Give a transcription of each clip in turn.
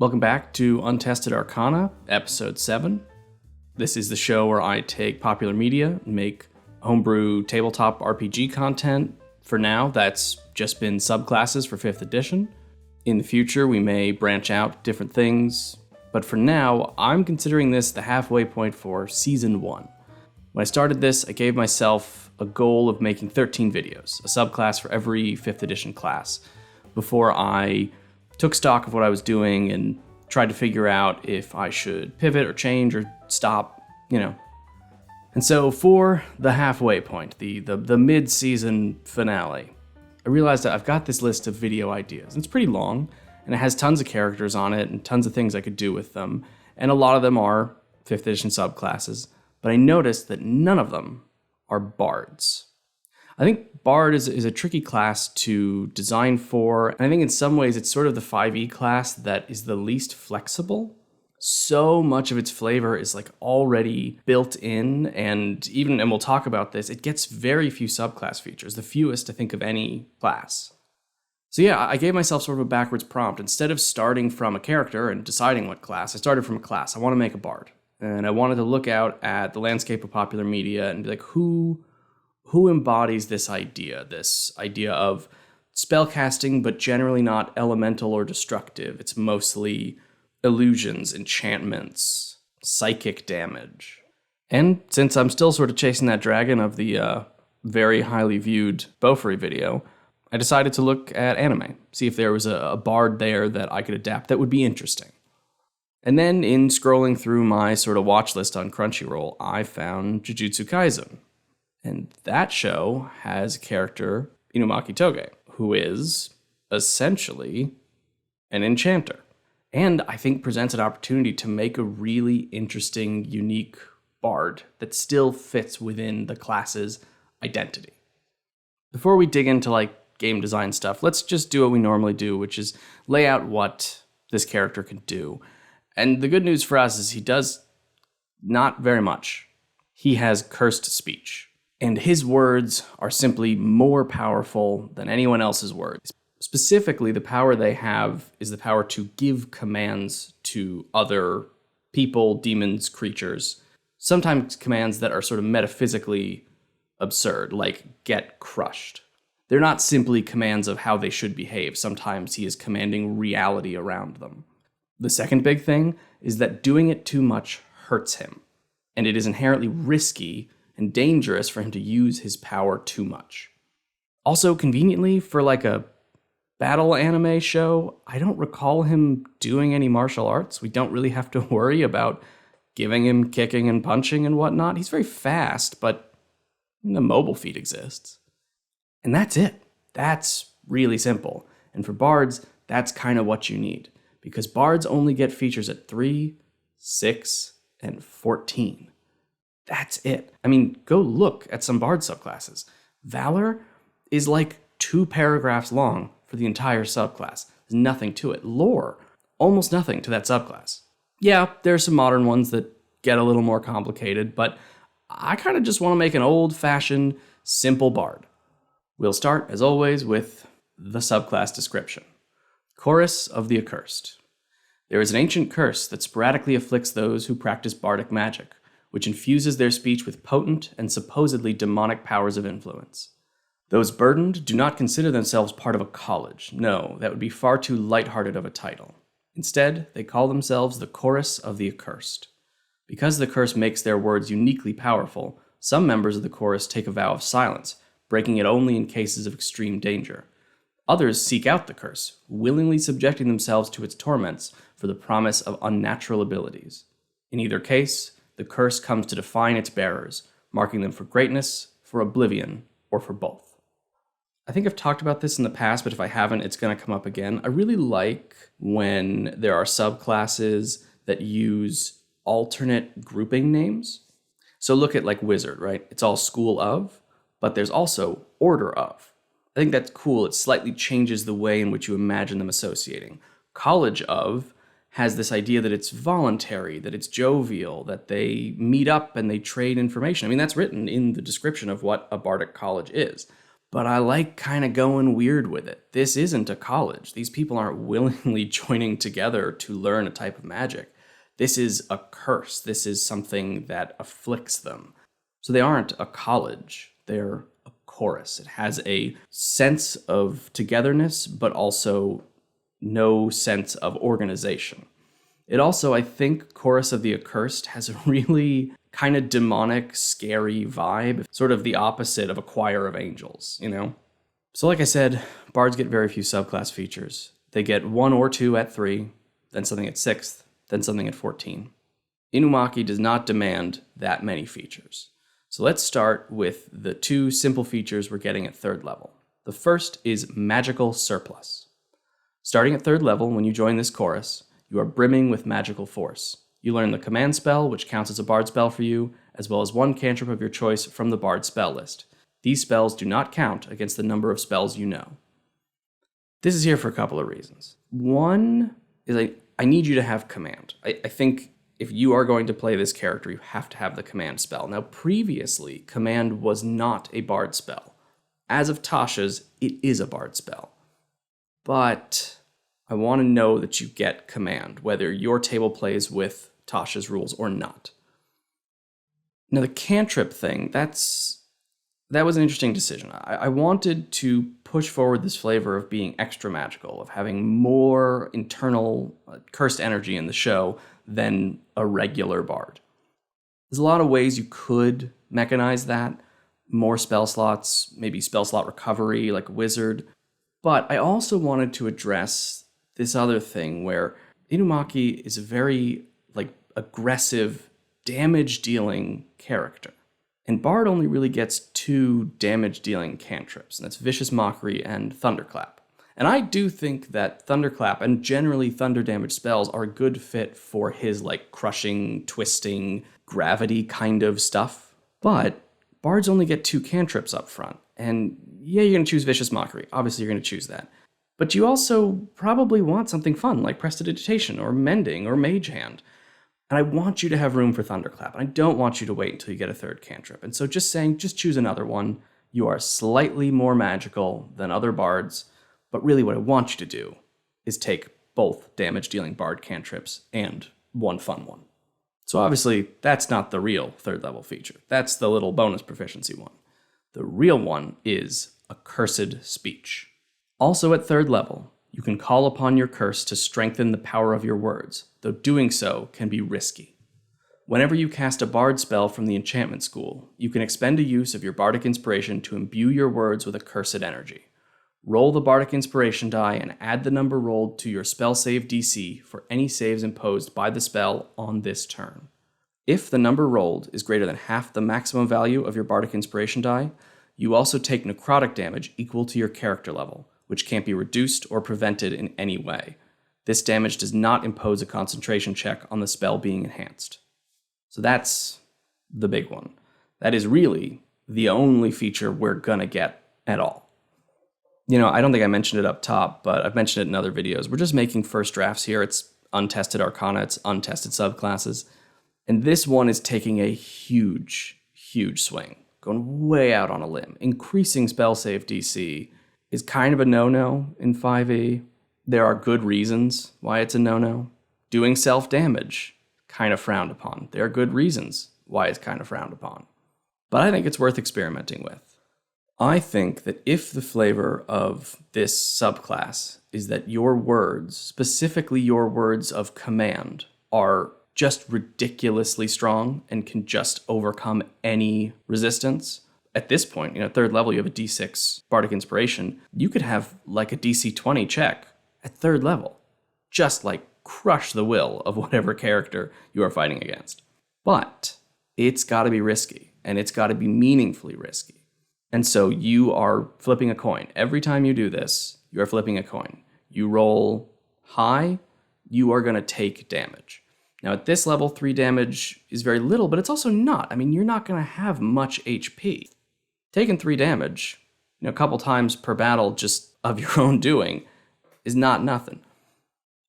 Welcome back to Untested Arcana, Episode 7. This is the show where I take popular media and make homebrew tabletop RPG content. For now, that's just been subclasses for 5th edition. In the future, we may branch out different things, but for now, I'm considering this the halfway point for Season 1. When I started this, I gave myself a goal of making 13 videos, a subclass for every 5th edition class, before I took stock of what I was doing and tried to figure out if I should pivot or change or stop, And so for the halfway point, the mid-season finale, I realized that I've got this list of video ideas. It's pretty long, and it has tons of characters on it and tons of things I could do with them, and a lot of them are 5th edition subclasses, but I noticed that none of them are bards. I think Bard is a tricky class to design for, and I think in some ways it's sort of the 5e class that is the least flexible. So much of its flavor is already built in, and we'll talk about this, it gets very few subclass features, the fewest I think of any class. So yeah, I gave myself sort of a backwards prompt. Instead of starting from a character and deciding what class, I started from a class. I want to make a Bard. And I wanted to look out at the landscape of popular media and be like, who embodies this idea of spellcasting, but generally not elemental or destructive. It's mostly illusions, enchantments, psychic damage. And since I'm still sort of chasing that dragon of the very highly viewed Beaufry video, I decided to look at anime, see if there was a bard there that I could adapt that would be interesting. And then in scrolling through my sort of watch list on Crunchyroll, I found Jujutsu Kaisen. And that show has a character, Inumaki Toge, who is essentially an enchanter. And I think presents an opportunity to make a really interesting, unique bard that still fits within the class's identity. Before we dig into game design stuff, let's just do what we normally do, which is lay out what this character can do. And the good news for us is he does not very much. He has cursed speech. And his words are simply more powerful than anyone else's words. Specifically, the power they have is the power to give commands to other people, demons, creatures. Sometimes commands that are sort of metaphysically absurd, like get crushed. They're not simply commands of how they should behave. Sometimes he is commanding reality around them. The second big thing is that doing it too much hurts him, and it is inherently risky and dangerous for him to use his power too much. Also, conveniently, for a battle anime show, I don't recall him doing any martial arts. We don't really have to worry about giving him kicking and punching and whatnot. He's very fast, but the mobile feat exists. And that's it. That's really simple. And for bards, that's kind of what you need, because bards only get features at 3, 6, and 14. That's it. Go look at some bard subclasses. Valor is 2 paragraphs long for the entire subclass. There's nothing to it. Lore, almost nothing to that subclass. Yeah, there are some modern ones that get a little more complicated, but I kind of just want to make an old-fashioned, simple bard. We'll start, as always, with the subclass description. Chorus of the Accursed. There is an ancient curse that sporadically afflicts those who practice bardic magic, which infuses their speech with potent and supposedly demonic powers of influence. Those burdened do not consider themselves part of a college. No, that would be far too lighthearted of a title. Instead, they call themselves the Chorus of the Accursed. Because the curse makes their words uniquely powerful, some members of the chorus take a vow of silence, breaking it only in cases of extreme danger. Others seek out the curse, willingly subjecting themselves to its torments for the promise of unnatural abilities. In either case, the curse comes to define its bearers, marking them for greatness, for oblivion, or for both. I think I've talked about this in the past, but if I haven't, it's going to come up again. I really like when there are subclasses that use alternate grouping names. So look at wizard, right? It's all school of, but there's also order of. I think that's cool. It slightly changes the way in which you imagine them associating. College of has this idea that it's voluntary, that it's jovial, that they meet up and they trade information. That's written in the description of what a bardic college is. But I like kind of going weird with it. This isn't a college. These people aren't willingly joining together to learn a type of magic. This is a curse. This is something that afflicts them. So they aren't a college. They're a chorus. It has a sense of togetherness, but also no sense of organization. It also, I think, Chorus of the Accursed has a really kind of demonic, scary vibe, sort of the opposite of a choir of angels, you know? So like I said, bards get very few subclass features. They get 1 or 2 at 3, then something at 6th, then something at 14. Inumaki does not demand that many features. So let's start with the 2 simple features we're getting at 3rd level. The first is Magical Surplus. Starting at 3rd level, when you join this chorus, you are brimming with magical force. You learn the command spell, which counts as a bard spell for you, as well as 1 cantrip of your choice from the bard spell list. These spells do not count against the number of spells you know. This is here for a couple of reasons. One is I need you to have command. I think if you are going to play this character, you have to have the command spell. Now, previously, command was not a bard spell. As of Tasha's, it is a bard spell. But I want to know that you get command, whether your table plays with Tasha's rules or not. Now, the cantrip thing, that was an interesting decision. I wanted to push forward this flavor of being extra magical, of having more internal cursed energy in the show than a regular bard. There's a lot of ways you could mechanize that. More spell slots, maybe spell slot recovery like a wizard. But I also wanted to address this other thing where Inumaki is a very aggressive, damage-dealing character. And Bard only really gets 2 damage-dealing cantrips, and that's Vicious Mockery and Thunderclap. And I do think that Thunderclap and generally thunder damage spells are a good fit for his crushing, twisting, gravity kind of stuff. But Bards only get 2 cantrips up front. And yeah, you're going to choose Vicious Mockery. Obviously, you're going to choose that. But you also probably want something fun like Prestidigitation or Mending or Mage Hand. And I want you to have room for Thunderclap. And I don't want you to wait until you get a 3rd cantrip. And so just choose another one. You are slightly more magical than other bards. But really what I want you to do is take both damage-dealing bard cantrips and 1 fun one. So obviously, that's not the real 3rd level feature. That's the little bonus proficiency one. The real one is Accursed Speech. Also at 3rd level, you can call upon your curse to strengthen the power of your words, though doing so can be risky. Whenever you cast a bard spell from the enchantment school, you can expend a use of your bardic inspiration to imbue your words with accursed energy. Roll the bardic inspiration die and add the number rolled to your spell save DC for any saves imposed by the spell on this turn. If the number rolled is greater than half the maximum value of your bardic inspiration die, you also take necrotic damage equal to your character level, which can't be reduced or prevented in any way. This damage does not impose a concentration check on the spell being enhanced. So that's the big one. That is really the only feature we're gonna get at all. I don't think I mentioned it up top, but I've mentioned it in other videos. We're just making first drafts here. It's Untested Arcana, it's untested subclasses. And this one is taking a huge, huge swing, going way out on a limb. Increasing spell save DC is kind of a no-no in 5e. There are good reasons why it's a no-no. Doing self-damage, kind of frowned upon. There are good reasons why it's kind of frowned upon. But I think it's worth experimenting with. I think that if the flavor of this subclass is that your words, specifically your words of command, are just ridiculously strong and can just overcome any resistance, at this point, 3rd level, you have a D6 Bardic Inspiration. You could have a DC 20 check at 3rd level. Just crush the will of whatever character you are fighting against. But it's got to be risky, and it's got to be meaningfully risky. And so you are flipping a coin. Every time you do this, you are flipping a coin. You roll high, you are going to take damage. Now at this level, 3 damage is very little, but it's also not. You're not going to have much HP. Taking 3 damage, a couple times per battle just of your own doing is not nothing.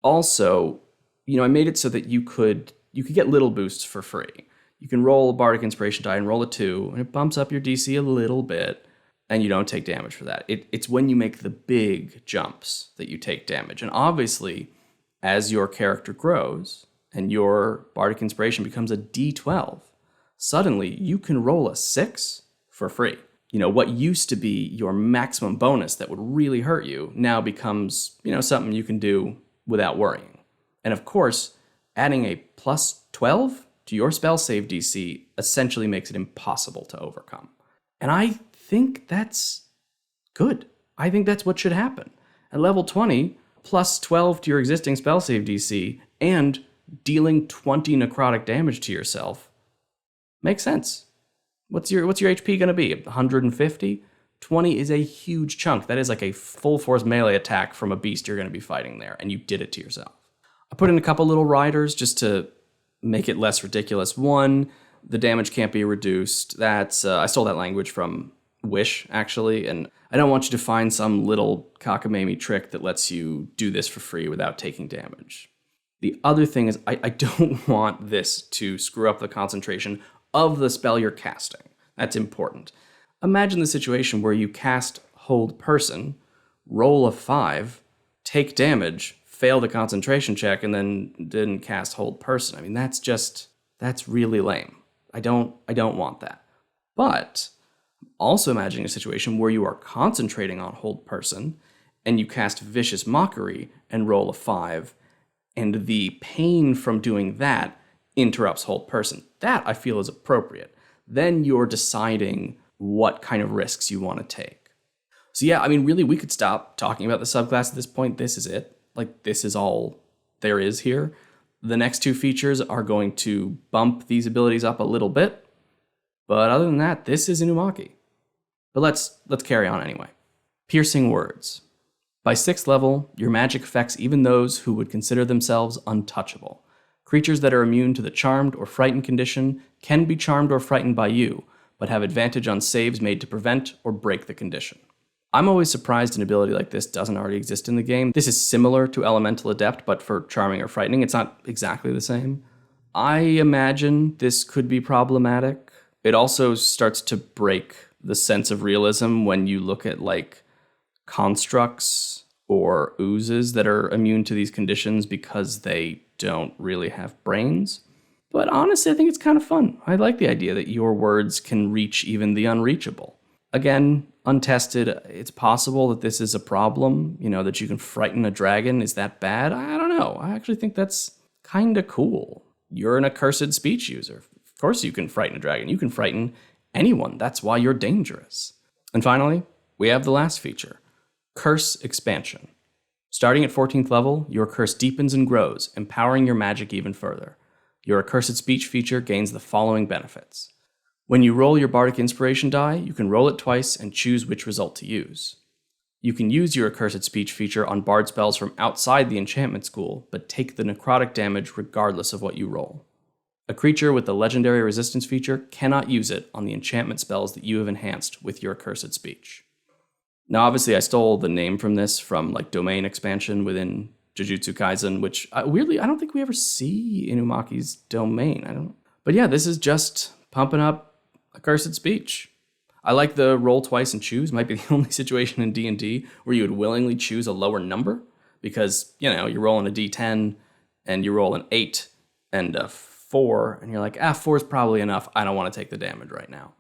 Also, I made it so that you could get little boosts for free. You can roll a Bardic Inspiration die and roll a 2, and it bumps up your DC a little bit. and you don't take damage for that. It's when you make the big jumps that you take damage. And obviously, as your character grows and your Bardic Inspiration becomes a D12, suddenly you can roll a 6 for free. What used to be your maximum bonus that would really hurt you now becomes, something you can do without worrying. And of course, adding a plus 12 to your spell save DC essentially makes it impossible to overcome. And I think that's good. I think that's what should happen. At level 20, plus 12 to your existing spell save DC and dealing 20 necrotic damage to yourself makes sense. What's your HP going to be? 150? 20 is a huge chunk. That is like a full force melee attack from a beast you're going to be fighting there, and you did it to yourself. I put in a couple little riders just to make it less ridiculous. One, the damage can't be reduced. That's I stole that language from Wish, actually, and I don't want you to find some little cockamamie trick that lets you do this for free without taking damage. The other thing is I don't want this to screw up the concentration of the spell you're casting. That's important. Imagine the situation where you cast Hold Person, roll a 5, take damage, fail the concentration check, and then didn't cast Hold Person. I mean, that's really lame. I don't want that. But also imagining a situation where you are concentrating on Hold Person, and you cast Vicious Mockery and roll a 5, and the pain from doing that interrupts Hold Person. That, I feel, is appropriate. Then you're deciding what kind of risks you want to take. So yeah, I mean, really, we could stop talking about the subclass at this point. This is it. Like, this is all there is here. The next two features are going to bump these abilities up a little bit. But other than that, this is Inumaki. But let's carry on anyway. Piercing Words. By 6th level, your magic affects even those who would consider themselves untouchable. Creatures that are immune to the charmed or frightened condition can be charmed or frightened by you, but have advantage on saves made to prevent or break the condition. I'm always surprised an ability like this doesn't already exist in the game. This is similar to Elemental Adept, but for charming or frightening. It's not exactly the same. I imagine this could be problematic. It also starts to break the sense of realism when you look at, like, constructs or oozes that are immune to these conditions because they don't really have brains. But honestly, I think it's kind of fun. I like the idea that your words can reach even the unreachable. Again, untested, it's possible that this is a problem, that you can frighten a dragon. Is that bad? I don't know. I actually think that's kind of cool. You're an accursed speech user. Of course you can frighten a dragon. You can frighten anyone. That's why you're dangerous. And finally, we have the last feature, Curse Expansion. Starting at 14th level, your curse deepens and grows, empowering your magic even further. Your accursed speech feature gains the following benefits. When you roll your Bardic Inspiration die, you can roll it twice and choose which result to use. You can use your accursed speech feature on bard spells from outside the enchantment school, but take the necrotic damage regardless of what you roll. A creature with the legendary resistance feature cannot use it on the enchantment spells that you have enhanced with your accursed speech. Now, obviously, I stole the name from this from, domain expansion within Jujutsu Kaisen, which, weirdly, I don't think we ever see Inumaki's domain. But yeah, this is just pumping up accursed speech. I like the roll twice and choose. Might be the only situation in D&D where you would willingly choose a lower number because, you're rolling a D10 and you roll an 8 and a 4, and you're like, 4 is probably enough. I don't want to take the damage right now.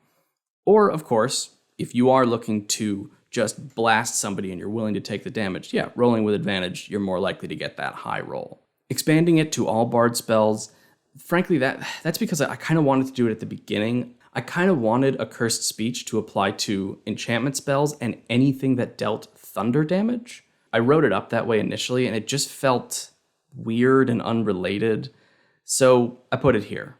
Or, of course, if you are looking to just blast somebody and you're willing to take the damage, rolling with advantage, you're more likely to get that high roll. Expanding it to all bard spells, frankly, that's because I kind of wanted to do it at the beginning. I kind of wanted accursed speech to apply to enchantment spells and anything that dealt thunder damage. I wrote it up that way initially, and it just felt weird and unrelated, so I put it here.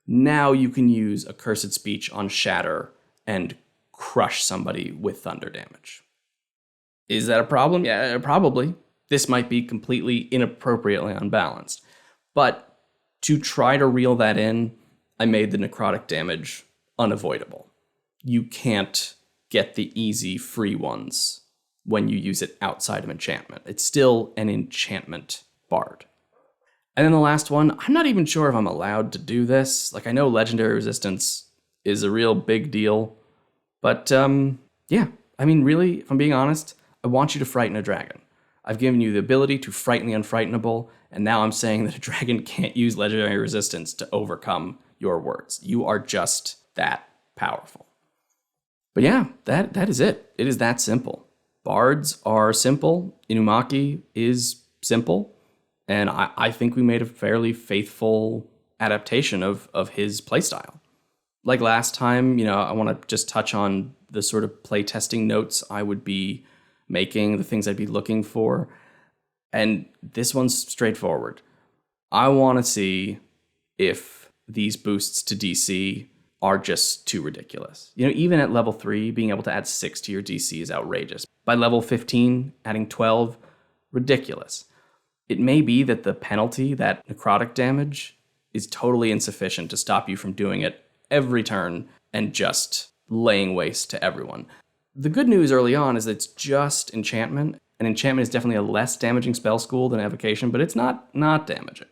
Now you can use accursed speech on Shatter and crush somebody with thunder damage. Is that a problem? Yeah, probably. This might be completely inappropriately unbalanced. But to try to reel that in, I made the necrotic damage unavoidable. You can't get the easy free ones when you use it outside of enchantment. It's still an enchantment bard. And then the last one, I'm not even sure if I'm allowed to do this. I know legendary resistance is a real big deal, but Yeah, I mean, really, if I'm being honest, I want you to frighten a dragon. I've given you the ability to frighten the unfrightenable, and now I'm saying that a dragon can't use legendary resistance to overcome your words. You are just that powerful. But yeah, that is it. It is that simple. Bards are simple. Inumaki is simple. And I think we made a fairly faithful adaptation of his playstyle. Like last time, I want to just touch on the sort of playtesting notes I would be making, the things I'd be looking for. And this one's straightforward. I want to see if these boosts to DC are just too ridiculous. Even at level 3, being able to add 6 to your DC is outrageous. By level 15, adding 12, ridiculous. It may be that the penalty, that necrotic damage, is totally insufficient to stop you from doing it every turn and just laying waste to everyone. The good news early on is that it's just enchantment, and enchantment is definitely a less damaging spell school than evocation, but it's not damaging.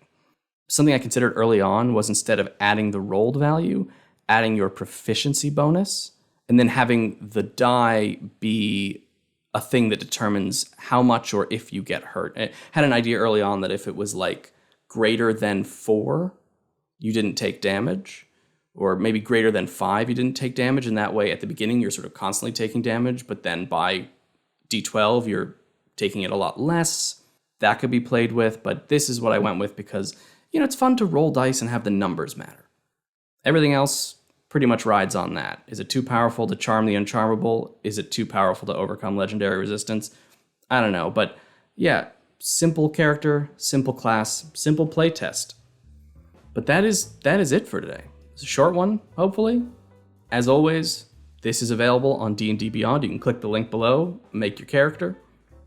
Something I considered early on was, instead of adding the rolled value, adding your proficiency bonus, and then having the die be a thing that determines how much or if you get hurt. I had an idea early on that if it was like greater than 4, you didn't take damage, or maybe greater than 5, you didn't take damage, and that way at the beginning you're sort of constantly taking damage, but then by D12 you're taking it a lot less. That could be played with, but this is what I went with because, it's fun to roll dice and have the numbers matter. Everything else pretty much rides on that. Is it too powerful to charm the uncharmable? Is it too powerful to overcome legendary resistance? I don't know, but yeah, simple character, simple class, simple playtest. But that is it for today. It's a short one, hopefully. As always, this is available on D&D Beyond. You can click the link below, make your character.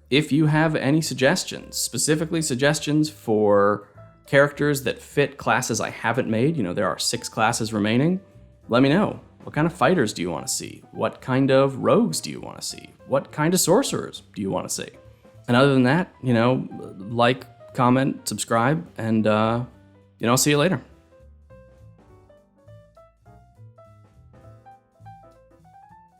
If you have any suggestions, specifically suggestions for characters that fit classes I haven't made, there are 6 classes remaining, let me know. What kind of fighters do you want to see? What kind of rogues do you want to see? What kind of sorcerers do you want to see? And other than that, like, comment, subscribe, and I'll see you later.